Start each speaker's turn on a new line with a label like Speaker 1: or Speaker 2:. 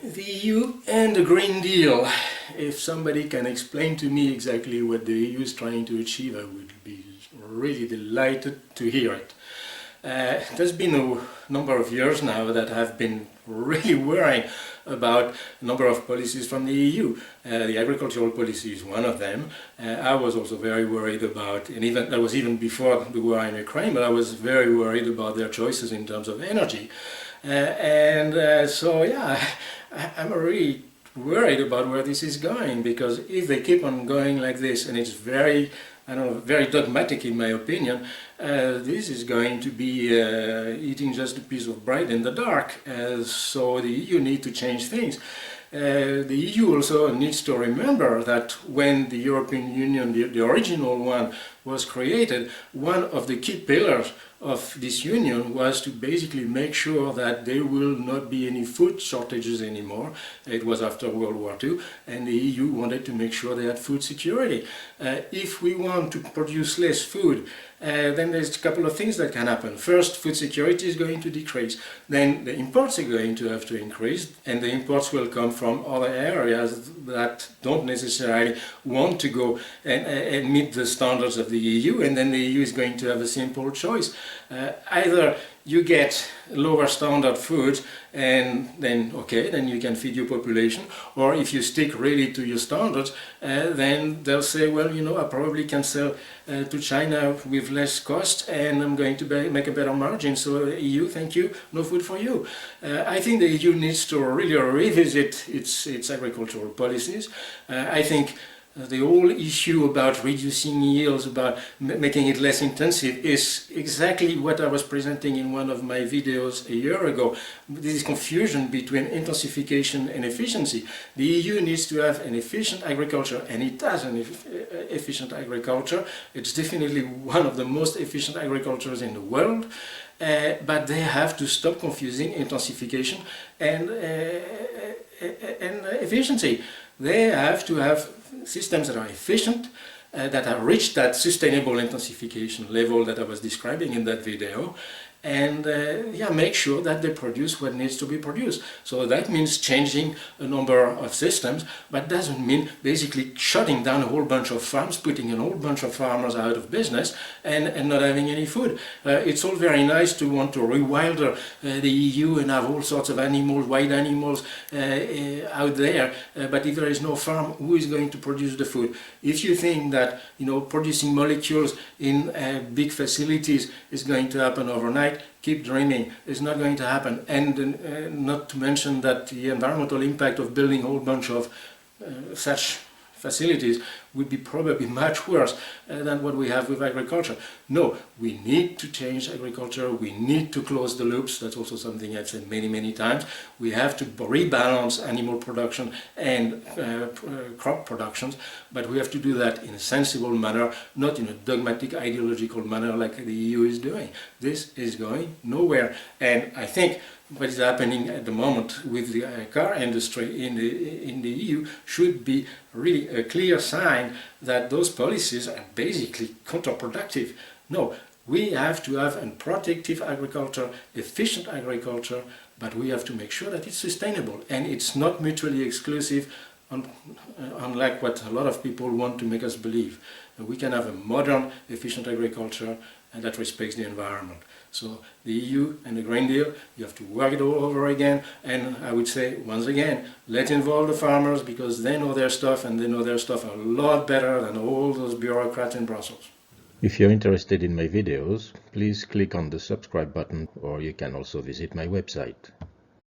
Speaker 1: The EU and the Green Deal. If somebody can explain to me exactly what the EU is trying to achieve, I would be really delighted to hear it. There's been a number of years now that I've been really worrying about a number of policies from the EU. The agricultural policy is one of them. I was also very worried about, and even that was even before the war in Ukraine, but I was very worried about their choices in terms of energy. So yeah, I'm really worried about where this is going, because if they keep on going like this, and it's very, I don't know, very dogmatic in my opinion, this is going to be eating just a piece of bread in the dark. So the EU needs to change things. The EU also needs to remember that when the European Union, the original one, was created, one of the key pillars of this union was to basically make sure that there will not be any food shortages anymore. It was after World War II, and the EU wanted to make sure they had food security. If we want to produce less food, then there's a couple of things that can happen. First, food security is going to decrease. Then the imports are going to have to increase, and the imports will come from other areas that don't necessarily want to go and meet the standards of the EU, and then the EU is going to have a simple choice. Either you get lower standard food, and then okay, then you can feed your population, or if you stick really to your standards, then they'll say, well, you know, I probably can sell to China with less cost, and I'm going to make a better margin. So EU, thank you, no food for you. I think the EU needs to really revisit its agricultural policies. I think the whole issue about reducing yields, about making it less intensive, is exactly what I was presenting in one of my videos a year ago. This confusion between intensification and efficiency. The EU needs to have an efficient agriculture, and it has an efficient agriculture. It's definitely one of the most efficient agricultures in the world. But they have to stop confusing intensification and efficiency. They have to have systems that are efficient, that have reached that sustainable intensification level that I was describing in that video, and yeah, make sure that they produce what needs to be produced. So that means changing a number of systems, but doesn't mean basically shutting down a whole bunch of farms, putting a whole bunch of farmers out of business, and not having any food. It's all very nice to want to rewilder the EU and have all sorts of animals, wild animals out there, but if there is no farm, who is going to produce the food? If you think that, you know, producing molecules in big facilities is going to happen overnight, keep dreaming. It's not going to happen. And not to mention that the environmental impact of building a whole bunch of such facilities would be probably much worse than what we have with agriculture. No, we need to change agriculture. We need to close the loops. That's also something I've said many, many times. We have to rebalance animal production and crop productions, but we have to do that in a sensible manner, not in a dogmatic, ideological manner like the EU is doing. This is going nowhere. And I think what is happening at the moment with the car industry in the EU should be really a clear sign that those policies are basically counterproductive. No, we have to have a protective agriculture, efficient agriculture, but we have to make sure that it's sustainable and it's not mutually exclusive, unlike what a lot of people want to make us believe. We can have a modern, efficient agriculture and that respects the environment. So the EU and the Green Deal, you have to work it all over again, and I would say, once again, let's involve the farmers, because they know their stuff, and they know their stuff a lot better than all those bureaucrats in Brussels.
Speaker 2: If you're interested in my videos, please click on the subscribe button, or you can also visit my website.